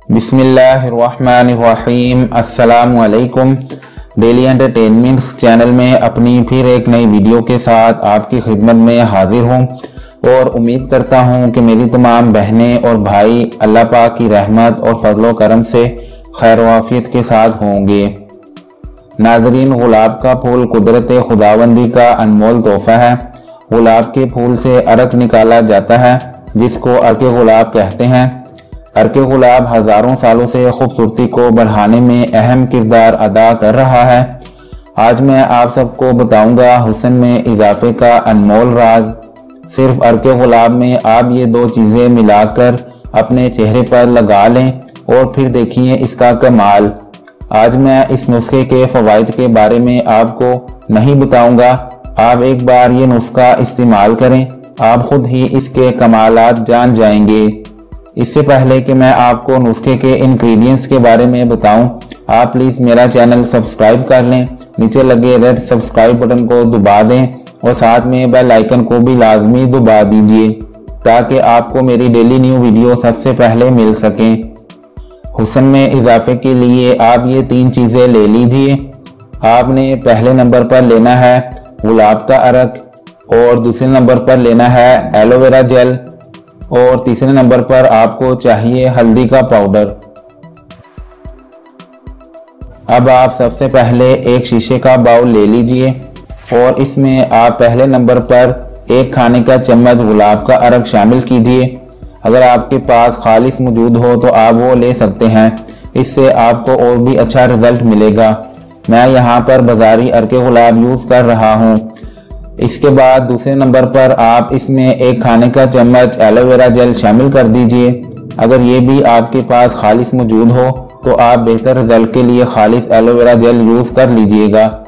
बिस्मिल्लाहिर्रहमानिर्रहीम। अस्सलामु अलैकुम। डेली एंटरटेनमेंट्स चैनल में अपनी फिर एक नई वीडियो के साथ आपकी खिदमत में हाजिर हूँ और उम्मीद करता हूँ कि मेरी तमाम बहनें और भाई अल्लाह पाक की रहमत और फजलो करम से खैर वाफियत के साथ होंगे। नाजरीन, गुलाब का फूल कुदरत खुदावंदी का अनमोल तोहफा है। गुलाब के फूल से अर्क निकाला जाता है जिसको अर्के गुलाब कहते हैं। अर्के गुलाब हज़ारों सालों से खूबसूरती को बढ़ाने में अहम किरदार अदा कर रहा है। आज मैं आप सबको बताऊंगा हुस्न में इजाफे का अनमोल राज। सिर्फ अर्के गुलाब में आप ये दो चीज़ें मिलाकर अपने चेहरे पर लगा लें और फिर देखिए इसका कमाल। आज मैं इस नुस्खे के फ़वाइद के बारे में आपको नहीं बताऊंगा। आप एक बार ये नुस्खा इस्तेमाल करें, आप खुद ही इसके कमालात जान जाएंगे। इससे पहले कि मैं आपको नुस्खे के इंग्रेडिएंट्स के बारे में बताऊं, आप प्लीज़ मेरा चैनल सब्सक्राइब कर लें। नीचे लगे रेड सब्सक्राइब बटन को दबा दें और साथ में बेल आइकन को भी लाजमी दबा दीजिए ताकि आपको मेरी डेली न्यू वीडियो सबसे पहले मिल सकें। हुस्न में इजाफे के लिए आप ये तीन चीज़ें ले लीजिए। आपने पहले नंबर पर लेना है गुलाब का अर्क, और दूसरे नंबर पर लेना है एलोवेरा जेल, और तीसरे नंबर पर आपको चाहिए हल्दी का पाउडर। अब आप सबसे पहले एक शीशे का बाउल ले लीजिए और इसमें आप पहले नंबर पर एक खाने का चम्मच गुलाब का अर्क शामिल कीजिए। अगर आपके पास खालिस मौजूद हो तो आप वो ले सकते हैं, इससे आपको और भी अच्छा रिजल्ट मिलेगा। मैं यहाँ पर बाजारी अर्के गुलाब यूज़ कर रहा हूँ। इसके बाद दूसरे नंबर पर आप इसमें एक खाने का चम्मच एलोवेरा जेल शामिल कर दीजिए। अगर ये भी आपके पास खालिस मौजूद हो तो आप बेहतर रिजल्ट के लिए खालिस एलोवेरा जेल यूज़ कर लीजिएगा।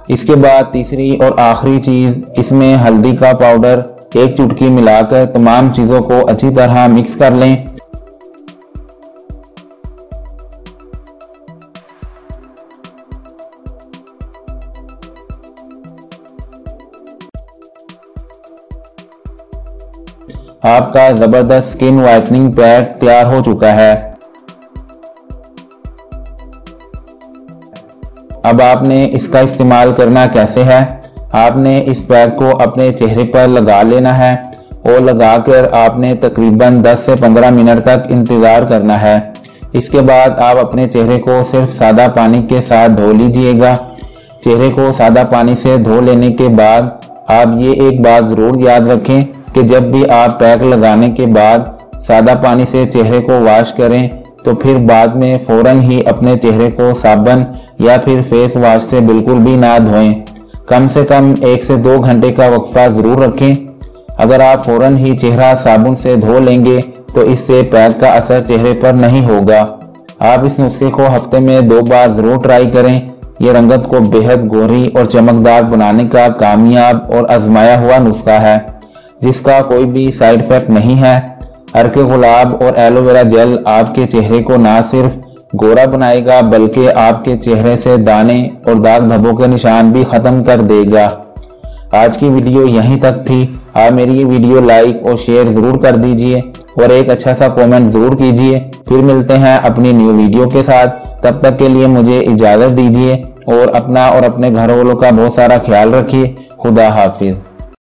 इसके बाद तीसरी और आखिरी चीज़, इसमें हल्दी का पाउडर एक चुटकी मिलाकर तमाम चीज़ों को अच्छी तरह मिक्स कर लें। आपका ज़बरदस्त स्किन वाइटनिंग पैक तैयार हो चुका है। अब आपने इसका इस्तेमाल करना कैसे है। आपने इस पैक को अपने चेहरे पर लगा लेना है और लगाकर आपने तकरीबन 10 से 15 मिनट तक इंतज़ार करना है। इसके बाद आप अपने चेहरे को सिर्फ सादा पानी के साथ धो लीजिएगा। चेहरे को सादा पानी से धो लेने के बाद आप ये एक बात ज़रूर याद रखें कि जब भी आप पैक लगाने के बाद सादा पानी से चेहरे को वॉश करें तो फिर बाद में फ़ौरन ही अपने चेहरे को साबुन या फिर फेस वॉश से बिल्कुल भी ना धोएं। कम से कम 1 से 2 घंटे का वक्फा ज़रूर रखें। अगर आप फ़ौरन ही चेहरा साबुन से धो लेंगे तो इससे पैक का असर चेहरे पर नहीं होगा। आप इस नुस्खे को हफ्ते में 2 बार ज़रूर ट्राई करें। ये रंगत को बेहद गोरी और चमकदार बनाने का कामयाब और आजमाया हुआ नुस्खा है जिसका कोई भी साइड इफ़ेक्ट नहीं है। अर्के गुलाब और एलोवेरा जेल आपके चेहरे को ना सिर्फ गोरा बनाएगा बल्कि आपके चेहरे से दाने और दाग धब्बों के निशान भी ख़त्म कर देगा। आज की वीडियो यहीं तक थी। आप मेरी ये वीडियो लाइक और शेयर ज़रूर कर दीजिए और एक अच्छा सा कमेंट ज़रूर कीजिए। फिर मिलते हैं अपनी न्यू वीडियो के साथ। तब तक के लिए मुझे इजाज़त दीजिए और अपना और अपने घर वालों का बहुत सारा ख्याल रखिए। खुदा हाफिज़।